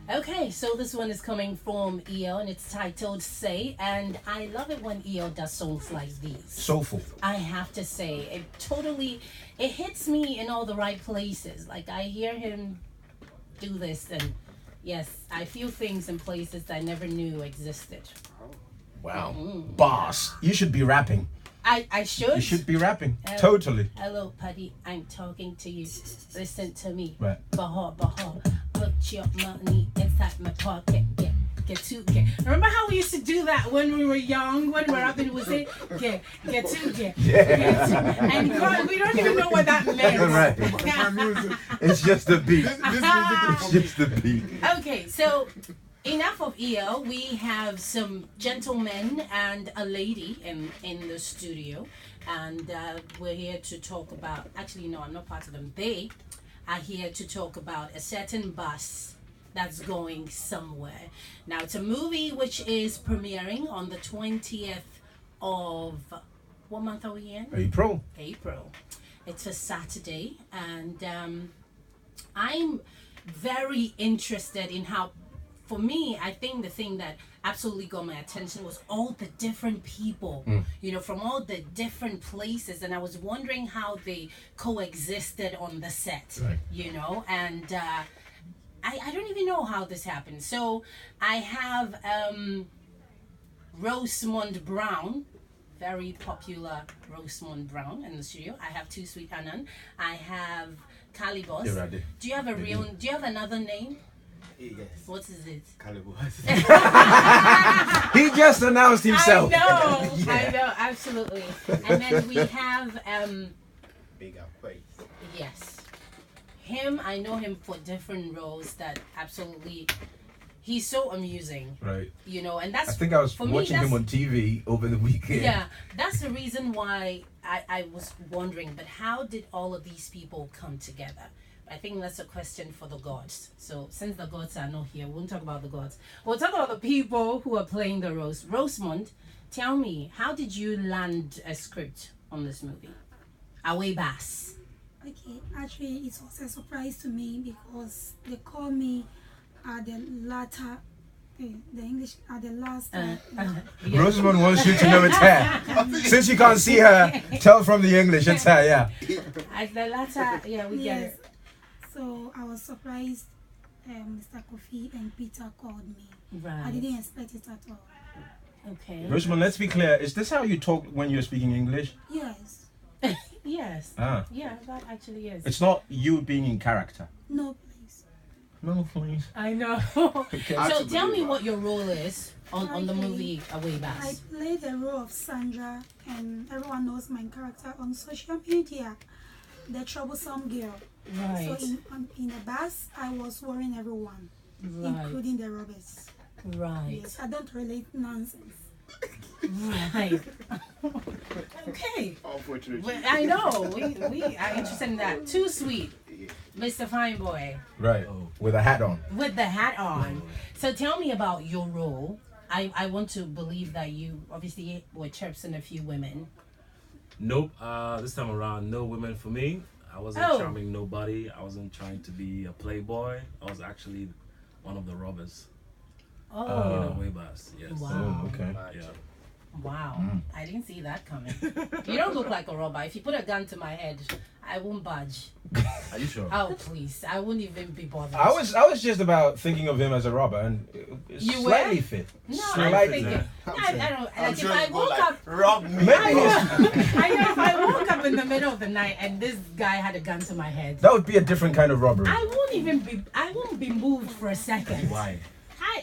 Okay, so this one is coming from EO and it's titled Say, and I love it when EO does songs like these. Soulful. I have to say, it hits me in all the right places. Like I hear him do this and yes, I feel things in places that I never knew existed. Wow. Boss. You should be rapping. I should. You should be rapping. Totally. Hello, Paddy. I'm talking to you. Listen to me. Right. Baha. Put your money inside my pocket. Get. Remember how we used to do that when we were young? When we were up and we say, get. Yeah. And God, we don't even know what that meant. Right. It's just the beat. It's just the beat. Okay, so enough of EO. We have some gentlemen and a lady in the studio. And we're here to talk about, actually, no, I'm not part of them. They are here to talk about a certain bus that's going somewhere. Now, it's a movie which is premiering on the 20th of, what month are we in? April. It's a Saturday, and I'm very interested in how, for me, I think the thing that absolutely got my attention was all the different people, from all the different places, and I was wondering how they coexisted on the set, Right. and I don't even know how this happened. So I have Rosemond Brown, very popular Rosemond Brown in the studio. I have Too Sweet Annan. I have kalybos. Do you have another name? Yes. What is it? Kalybos. He just announced himself. I know, absolutely. And then we have Big akwess. yes. Him, I know him for different roles that absolutely he's so amusing. Right. And that's I think I was for me, watching him on TV over the weekend. Yeah, that's the reason why I was wondering, but how did all of these people come together? I think that's a question for the gods. So since the gods are not here, we won't talk about the gods. We'll talk about the people who are playing the roles. Rosemond, tell me, how did you land a script on this movie? Away Bass. Okay, actually, it was a surprise to me because they called me at the latter, the English at the last. Yeah. Rosamond wants you to know it's her. Since you can't see her, tell from the English it's her, yeah. At the latter, yeah, we get it. So I was surprised Mr. Kofi and Peter called me. Right. I didn't expect it at all. Okay. Rosamond, let's be clear. Is this how you talk when you're speaking English? Yes. Yes. Ah. Yeah, that actually is. It's not you being in character. No, please. No, please. I know. So tell me what your role is on the movie Away I Bass. played the role of Sandra, and everyone knows my character on social media, the troublesome girl. Right. So in the bus, I was worrying everyone, Right. including the robbers. Right. Yes, I don't relate nonsense. Right. Okay. Unfortunately. Well, I know. We are interested in that. Too Sweet, Mr. Fine Boy, Right. With a hat on. with the hat on. So tell me about your role. I want to believe that you obviously were chirping a few women. Nope. This time around, no women for me. I wasn't charming nobody. I wasn't trying to be a playboy. I was actually one of the robbers. Oh. In a way, boss. Yes. Wow. Oh, okay. Yeah. Wow. I didn't see that coming. You don't look like a robber. If you put a gun to my head, I won't budge. Are you sure? Oh, please. I wouldn't even be bothered. I was just about thinking of him as a robber and You slightly were? fit. No, Slightly. I'm thinking. I don't. Like, if I woke up. Rob me. Maybe I it's- know. I know. If I woke up in the middle of the night and this guy had a gun to my head, that would be a different kind of robbery. I won't be moved for a second. Why?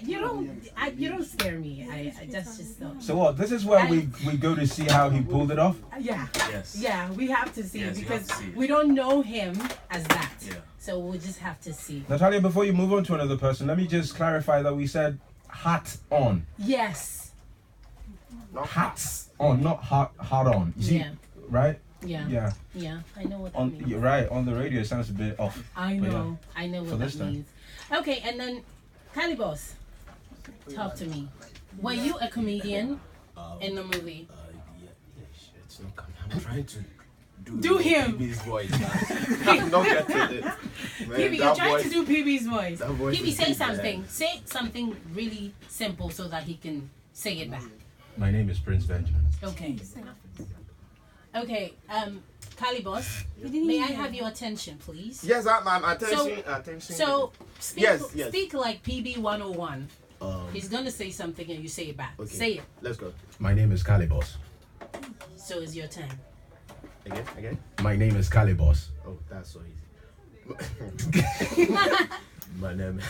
You don't scare me. I just don't. So what? This is where we go to see how he pulled it off. Yeah. Yes. Yeah, we have to see Yes, you have because to see. we don't know him as that. Yeah. So we'll just have to see. Natalia, before you move on to another person, let me just clarify that we said hat on. Yes. Hats on, not hot on. You see, Yeah. right? Yeah. Yeah. Yeah. I know what that On means. you're right. On the radio, it sounds a bit off. I But know. I know For what this that time. means. Okay, and then kalybos, talk to me. Were you a comedian in the movie? It's not coming. I'm trying to Do him. Baby's voice. I'm not getting it. PB, you're trying to do PB's voice. that voice PB, is say deep, something. man. Say something really simple so that he can say it back. My name is Prince Benjamin. Okay. Okay. Kalybos, You didn't may I hear. have your attention, please? Yes, I'm attention. So speak, Yes. speak like PB 101. Um, He's gonna say something and you say it back. okay. Say it. Let's go. My name is Kalybos. So it's your turn. Again. My name is Kalybos. Oh, that's so easy. My name.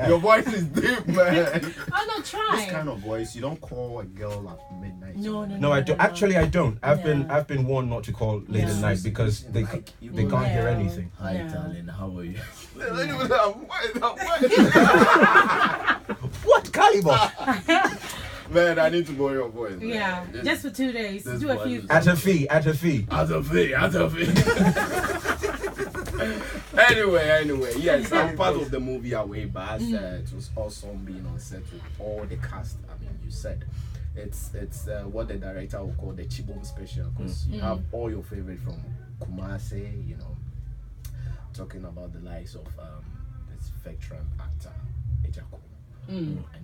Your voice is deep, man. Oh no, try. This kind of voice, you don't call a girl at midnight. No. No, I don't. Actually, I don't. I've No. been warned not to call late at No. night because they Like, you they can't hear No. anything. Hi, No. darling. How are you? What Kalybos? Man, I need to know your voice. Man. Yeah, This- just for 2 days. this Do a voice few. is- At a fee. At a fee. Anyway, yes, I'm part of the movie Away Bars. It was awesome being on set with all the cast. I mean, you said it's what the director will call the Chibom special because you have all your favorite from Kumasi, you know, talking about the likes of this veteran actor Ejako. I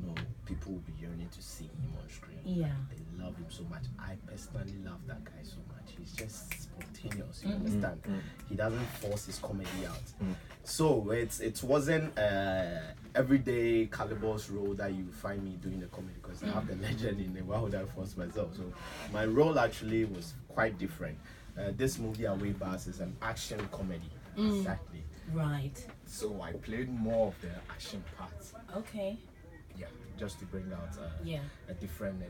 know people will be yearning to see him on screen. Yeah. They love him so much. I personally love that guy so much. He's just spontaneous. You understand? He doesn't force his comedy out. So it wasn't everyday kalybos role that you find me doing the comedy because I have the legend in it. Why would I force myself? So my role actually was quite different. This movie Away Bars is an action comedy. Exactly. Right. So I played more of the action parts. Okay. Yeah, just to bring out Yeah. a different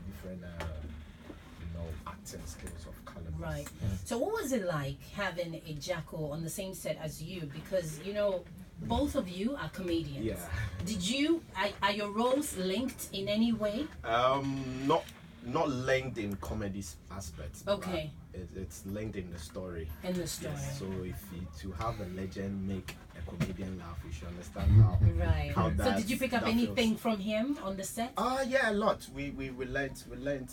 acting skills of kalybos. Right. So what was it like having a Jacko on the same set as you? Because both of you are comedians. Yeah. Did you are your roles linked in any way? Not linked in comedy aspects. but Okay. It's linked in the story. In the story. Yes, so to have a legend make a comedian laugh, you should understand how. Right. How So that- did you pick up that anything feels. from him on the set? Yeah, a lot. We learned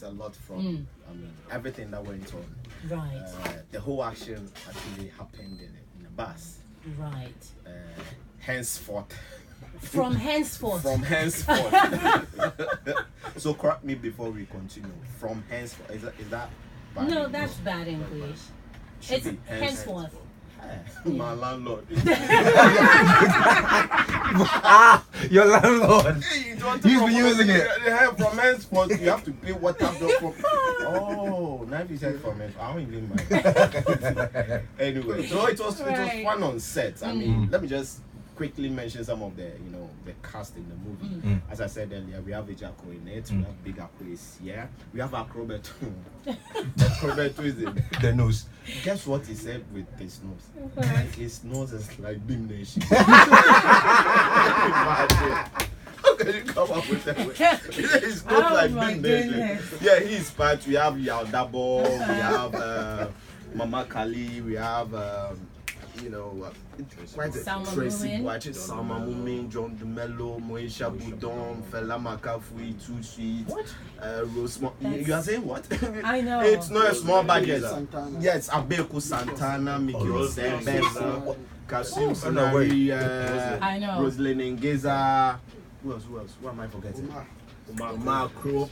a lot from. I mean, everything that went on. Right. The whole action actually happened in a bus. Right. Henceforth. From henceforth. From henceforth. So correct me before we continue. From henceforth. Is that bad No, English? that's bad English. Should It's be henceforth. My landlord. Your landlord. He's been using it. From henceforth, you have to pay water bill from. Oh, 9% from it. I don't even mind. Anyway, so it was Right. fun on set. I mean, let me just quickly mention some of the the cast in the movie. As I said earlier, we have Ejako in it. We have Big Akwess. Yeah, we have Acrobat. Acrobat is in. The nose. Guess what he said with his nose? Right. His nose is like Beam Nation. How can you come up with that? His nose Oh like my Beam Nation. goodness. Yeah, he's part. We have Yao Dabo, we have Mama Kali, we have quite a Salma Tracy Mumin. Boache, Salma Mumin, John DeMello, Moesha Boudon, Fela Makafui, Too Sweet, Rosemont. You are saying what? I know. It's not a small budget. Yes, Abeku Santana, Miki Osembe, Kasim Sinari, I know. Rosalind Ngeza. Who else? Who am I forgetting? Macro.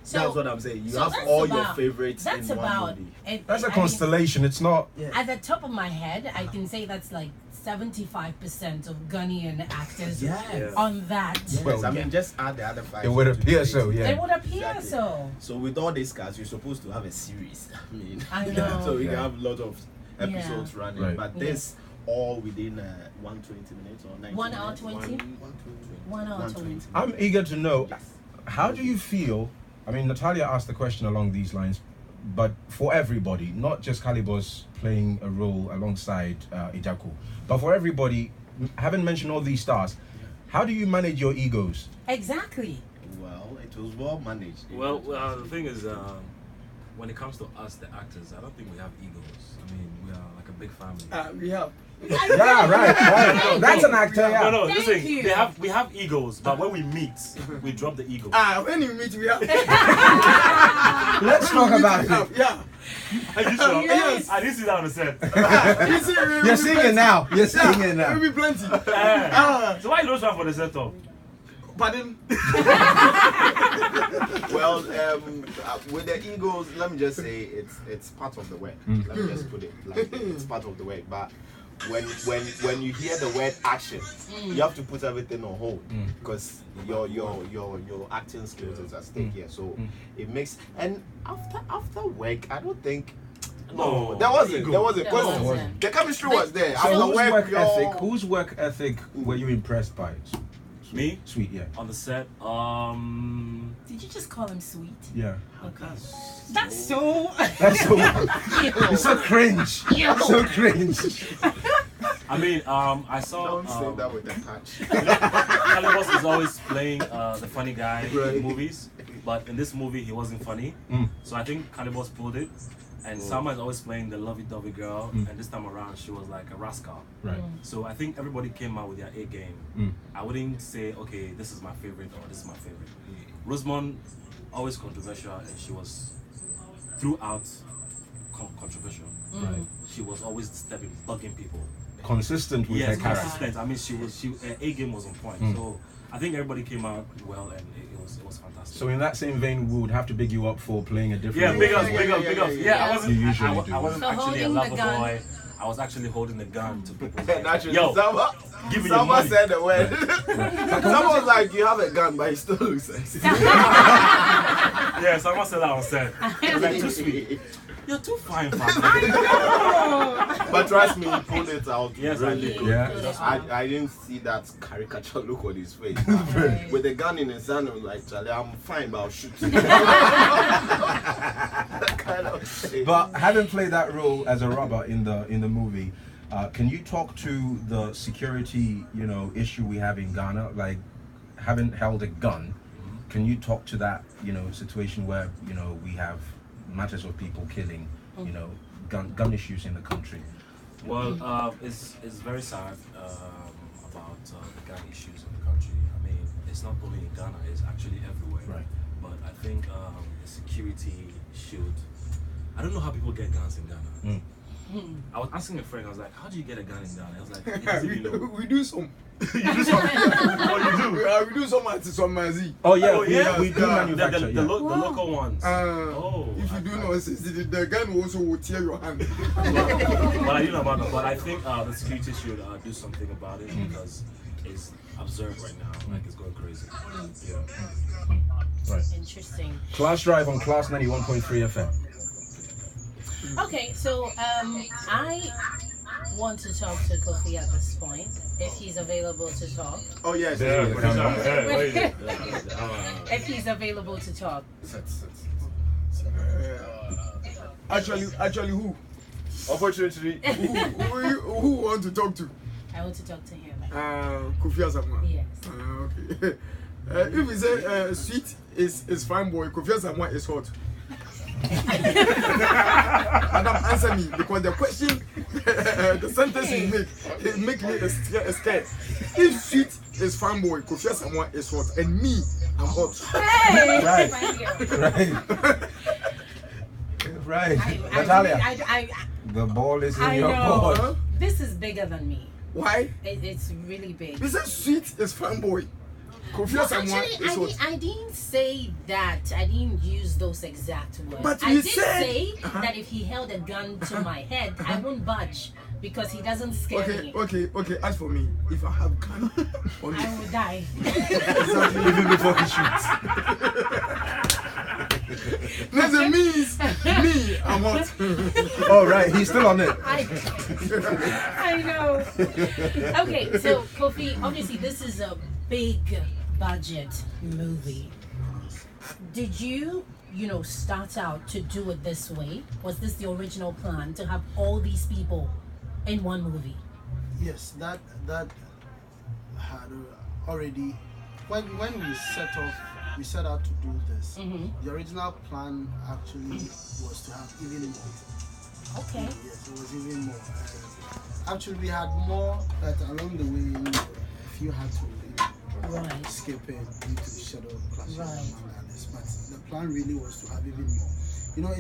So- That's what I'm saying. You so have that's all your about- favorites That's in one about. movie. That's a I mean, constellation. It's not. at the top of my head, I can say that's like 75% of Ghanaian actors Yes. on that. Well, I yeah. mean, just add the other 5. It would appear to so. it. They Yeah. would appear Exactly. so. So with all these cars, you're supposed to have a series. I mean, I know. so we Yeah. can have a lot of episodes running, Right. but this all within 120 minutes or 90 1 hour minutes. 20? 1 hour 20. I'm eager to know. How do you feel? I mean, Natalia asked the question along these lines, but for everybody, not just Kalybos playing a role alongside Ejako, but for everybody, having mentioned all these stars, how do you manage your egos? Exactly. Well, it was well managed. Well, the thing is, when it comes to us, the actors, I don't think we have egos. I mean, we are like a big family. We have. Yeah, right. That's an actor. Yeah. No, Thank listen. you. We have egos, but when we meet, we drop the ego. When you meet, we have. Let's talk about it. Yeah. Are you sure? Yes. I didn't see that on the set. You see, You're seeing it now. You're seeing it now. We'll be plenty. So why you don't show for the setup? Pardon? Well, with the egos, let me just say it's part of the work. Let me just put it like it's part of the work. But when you hear the word action, you have to put everything on hold because your acting skills is at stake here. So it makes, and after work, I don't think. No, there wasn't. There wasn't. There wasn't. The chemistry was there. So After whose work ethic were you impressed by? Me? Sweet, yeah. On the set, Did you just call him sweet? Yeah. Okay. That's so. That's so. It's so cringe. So cringe. I mean, I saw. Don't say that with a touch. kalybos is always playing the funny guy in movies, but in this movie he wasn't funny. So I think kalybos pulled it. And Sama is always playing the lovey-dovey girl, and this time around she was like a rascal. Right. So I think everybody came out with their A game. I wouldn't say, okay, this is my favorite or this is my favorite. Rosamond, always controversial, and she was throughout controversial. Right. She was always disturbing, bugging people. Consistent with her character. Consistent. I mean, her A game was on point. So I think everybody came out well, and it was fantastic. So in that same vein, we would have to big you up for playing a different. Yeah, role. big ups. yeah. I wasn't. You usually do. I wasn't So actually a holding the lover gun. boy. I was actually holding the gun to people's Naturally, Yo, give me your someone money. said the word. Someone was like, "You have a gun, but you still look sexy." Yeah, someone said that on set. I was like, too sweet. You're too fine, fam. But trust me, he pulled it out. Yes, I really did. good. Yeah. I didn't see that caricature look on his face. With the gun in his hand, I was like, Charlie, I'm fine, but I'll shoot you. Kind of thing. But having played that role as a robber in the movie, can you talk to the security, issue we have in Ghana, like having held a gun? Can you talk to that, situation where we have matters of people killing, gun issues in the country? Well, it's very sad about the gun issues in the country. I mean, it's not only in Ghana; it's actually everywhere. Right. But I think the security should. I don't know how people get guns in Ghana. I was asking a friend. I was like, "How do you get a gun in Ghana?" I was like, "He doesn't even know." We do some. You do something. Oh, you do. We do some at some mazi. Oh yeah, Oh, yeah. we do manufacture. The yeah. local ones. If you do nonsense, the gun also will tear your hand. But I didn't know about that. But I think the security should do something about it because it's absurd right now. Like it's going crazy. Yeah. Right. Interesting. Class Drive on Class 91.3 FM. Okay, so I want to talk to Kofi at this point, if he's available to talk. Oh yes. If he's available to talk. Actually, who? Unfortunately, Who want to talk to? I want to talk to him. Kofi Asama. Yes. Okay. If we say sweet is fine boy, Kofi Asama is hot. Madam, answer me because the question, the sentence you make me scared. If sweet is fine boy, Kofi Asama is hot, and me, I'm hot. Hey! Right. Natalia, the ball is in I your know. court. This is bigger than me. Why? It's really big. We said sweet is fine boy. Kofi Asama is hot. I didn't say that. I didn't use those exact words. But I you did said- say that if he held a gun to my head, I won't budge because he doesn't scare me. Okay. As for me, if I have gun on I will die. Even before he shoots. That means me, I'm hot. Oh right, he's still on it. I know. Okay, so Kofi, obviously this is a big budget movie. Did you start out to do it this way? Was this the original plan to have all these people in one movie? Yes, that had already when we set off we set out to do this. The original plan actually was to have even more. Okay. Yes, it was even more. Actually, we had more, but along the way, if you had to Right. skip it due to schedule clashes Right. among others. But the plan really was to have even more. You know,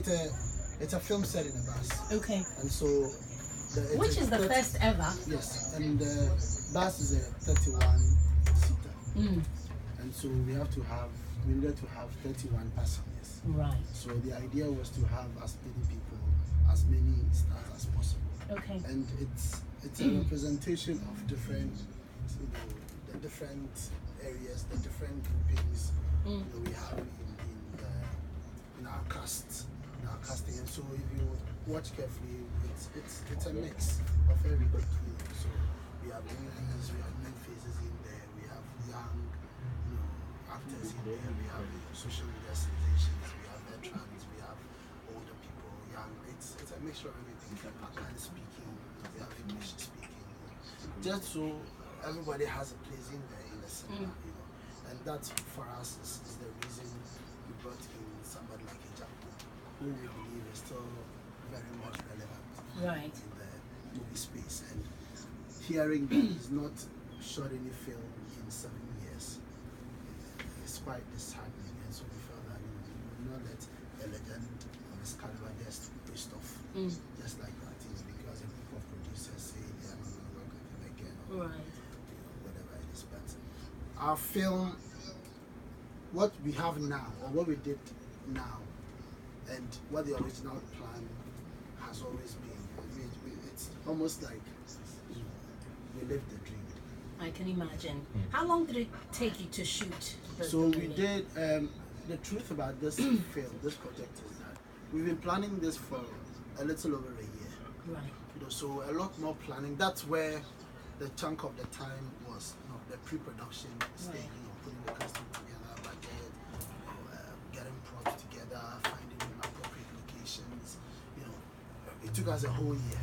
it's a film set in a bus, Okay. and so Which is the first ever. Yes, and the bus is a 31 seater, and so we needed to have 31 passengers. Right. So the idea was to have as many people, as many stars as possible. Okay. And it's a representation of different, the different areas, the different groupings we have in our cast, and so if you watch carefully, it's a mix of everybody. So we have movies, we have new faces in there, we have young, actors in there, we have social media sensations, we have veterans, we have older people, young. It's a mixture of everything. African speaking, we have English speaking, just so everybody has a place in there in the cinema, and that's for us is the reason we brought in somebody like Ejaku, who we believe is still very much relevant Right. in the movie space. And hearing that he's not shot any film in 7 years, it's quite disheartening. And so we felt that we would not let a legend of this caliber just waste off just like that. Because a group of producers say they are not going to work with him again, or Right. whatever it is. But our film, what we have now, or what we did now, and what the original plan has always been, it's almost like we lived the dream. I can imagine. How long did it take you to shoot? So we did. The truth about this film, this project, is that we've been planning this for a little over a year. Right. So a lot more planning. That's where the chunk of the time was. The pre-production stage. Putting the costume together, budget, getting props together, finding appropriate locations. It took us a whole year,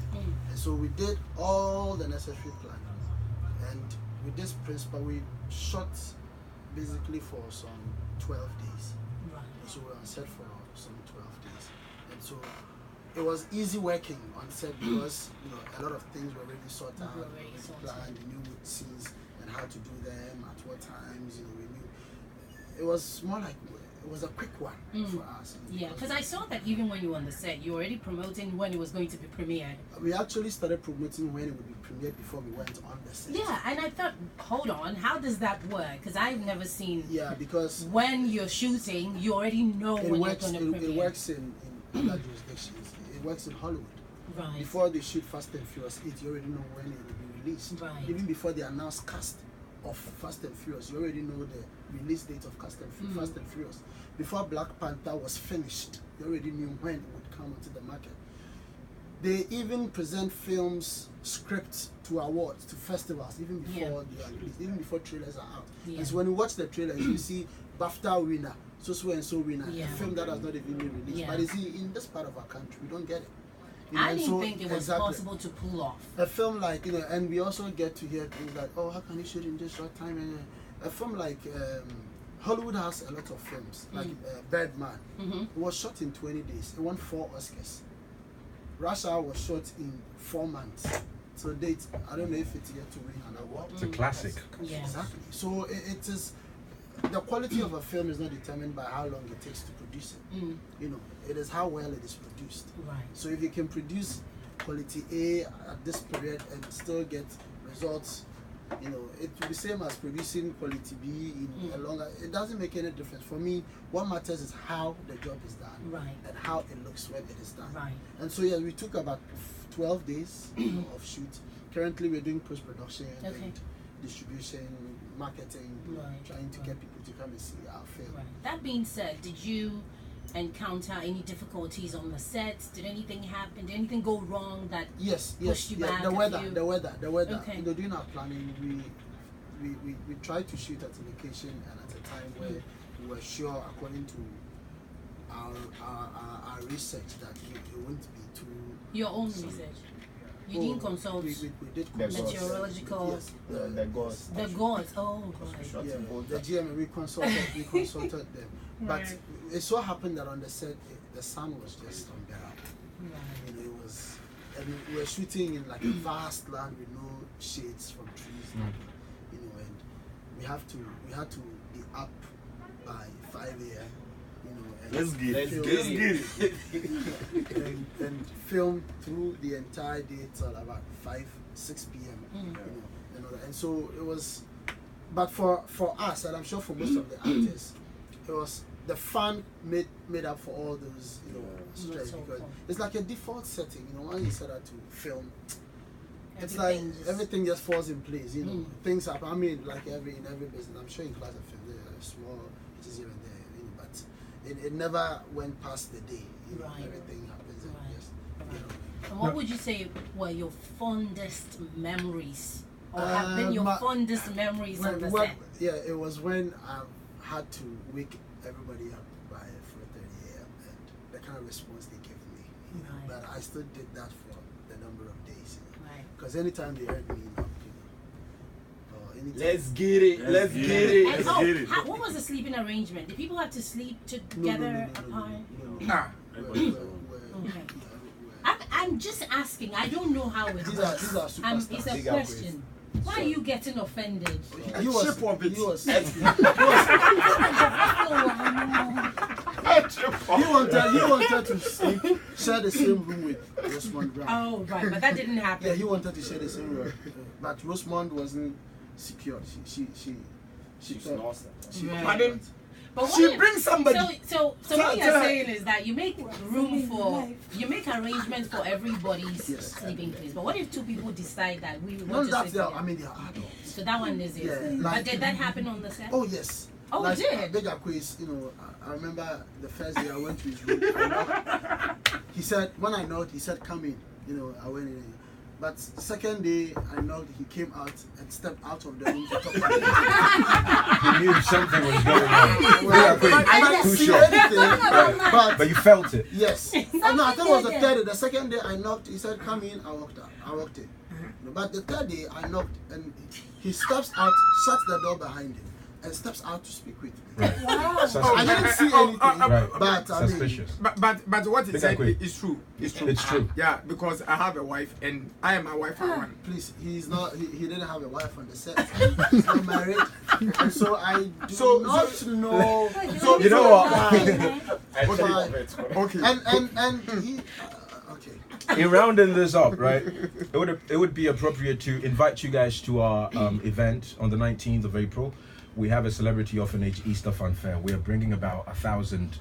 and so we did all the necessary planning. And with this principle, we shot basically for some 12 days. Right. So we were on set for some 12 days. And so it was easy working on set because a lot of things were already sorted out. Already sorted. Planned, we knew scenes and how to do them, at what times, we knew. It was more like, it was a quick one for us. Yeah, because I saw that even when you were on the set, you were already promoting when it was going to be premiered. We actually started promoting when it would be premiered before we went on the set. Yeah, and I thought, hold on, how does that work? Because I've never seen. Yeah, because when you're shooting, you already know when you're going to premiere. It works in other jurisdictions. It works in Hollywood. Right. Before they shoot Fast and Furious 8, you already know when it will be released. Right. Even before they announce cast of Fast and Furious, you already know the release date of Fast and Furious. Before Black Panther was finished, you already knew when it would come onto the market. They even present films, scripts to awards, to festivals, even before they are released, even before trailers are out. Yeah. And so when you watch the trailers, you see BAFTA winner, so and so winner, Yeah. a film that has not even been released. Yeah. But you see, in this part of our country, we don't get it. I and didn't so- think it was possible to pull off. A film like, and we also get to hear things like, oh, how can you shoot in this short time? And a film like, Hollywood has a lot of films, like Birdman. It was shot in 20 days. It won 4 Oscars. Rush Hour was shot in 4 months. So date, I don't know if it's yet to win an award. It's a classic. Yeah. Exactly. So it is, the quality of a film is not determined by how long it takes to produce it. It is how well it is produced. Right. So if you can produce quality A at this period and still get results, it will be same as producing quality B in a longer. It doesn't make any difference. For me, what matters is how the job is done Right. and how it looks when it is done. Right. And so we took about 12 days of shoot. Currently, we're doing post-production Okay. and distribution, marketing, Right. trying to get people to come and see our film. Right. That being said, did you encounter any difficulties on the set? Did anything happen? Did anything go wrong that Yes, pushed you back the a weather, few- the weather. Okay. During our planning, we tried to shoot at a location and at a time where we were sure, according to our research, that it wouldn't be too. your own research? You didn't consult We did The consult. meteorological. Yes, The gods. The gods. Oh, right. Shot yeah, in both the GM, we consulted them. But Right. it so happened that on the set, the sun was just unbearable. Right. You know, it was, I mean, we were shooting in like a vast land with no shades from trees. You know, and we had to be up by 5 a.m. You know, and Let's get it. film- Let's get it. and film through the entire day till about 5-6 p.m. Mm. You know, and all that. And so it was, but for us, and I'm sure for most of the actors, it was the fun made up for all those, you know, stress, That's so because fun. it's like a default setting. You know, when you set out to film, it's Everything like just- everything just falls in place. You know, Mm. things happen. I mean, like in every business, I'm sure in class of film there are small issues here and there, you know, but it never went past the day. You know, Right. everything happens and Right. just, you know. And what would you say were your fondest memories, or have been your my- fondest memories on the set? Yeah, it was when I had to wake everybody up by 4:30 a.m. and the kind of response they gave me. You know, Right. but I still did that for the number of days. You know, Right. because anytime they heard me knock, you know, or anytime. Let's get it. Let's get it. And Let's get it. what was the sleeping arrangement? Did people have to sleep together apart? No. Everybody- Okay. I'm just asking. I don't know how it These works. are superstars. It's a These are question. Why are you getting offended? He was. Chip on it. He was. Oh, He wanted to sleep, share the same room with Rosemond Brown. oh, right, but that didn't happen. Yeah, he wanted to share the same room, but Rosemond wasn't secured. She She's thought. lost. She Right. Pardon? But what She if- brings somebody. So Tell- what you're tell her. saying is that you make room for, you make arrangements for everybody's Yes. sleeping place. But what if two people decide that we No, want to that's sleep there. together? I mean, they are adults. So that one is it. Yeah, But like- did that happen on the set? Oh yes. Oh, like, it did? Big Akwess, you know, I remember the first day I went to his room. I knocked. He said, when I knocked, he said, "Come in." You know, I went in. But second day I knocked, he came out and stepped out of the room to talk to me. You knew something was going on. Well, Quick, I didn't too see short. anything, But you felt it. yes. Oh, no, I think it was the third day. The second day I knocked, he said, "Come in." I walked out. I walked in. But the third day I knocked and he steps out, shuts the door behind him, and steps out to speak with me. Right. I didn't see anything, Right. but I mean, Suspicious. But what he Big said Akwe. is true. It's true. It's true. Yeah, because I have a wife and I am my wife for one. please, he's not. He didn't have a wife on the set. He's not married, and so I do not know. So You know what? Okay. And he. Okay. In rounding this up, right, it would be appropriate to invite you guys to our event on the 19th of April. We have a celebrity orphanage Easter Fun Fair. We are bringing about 1,000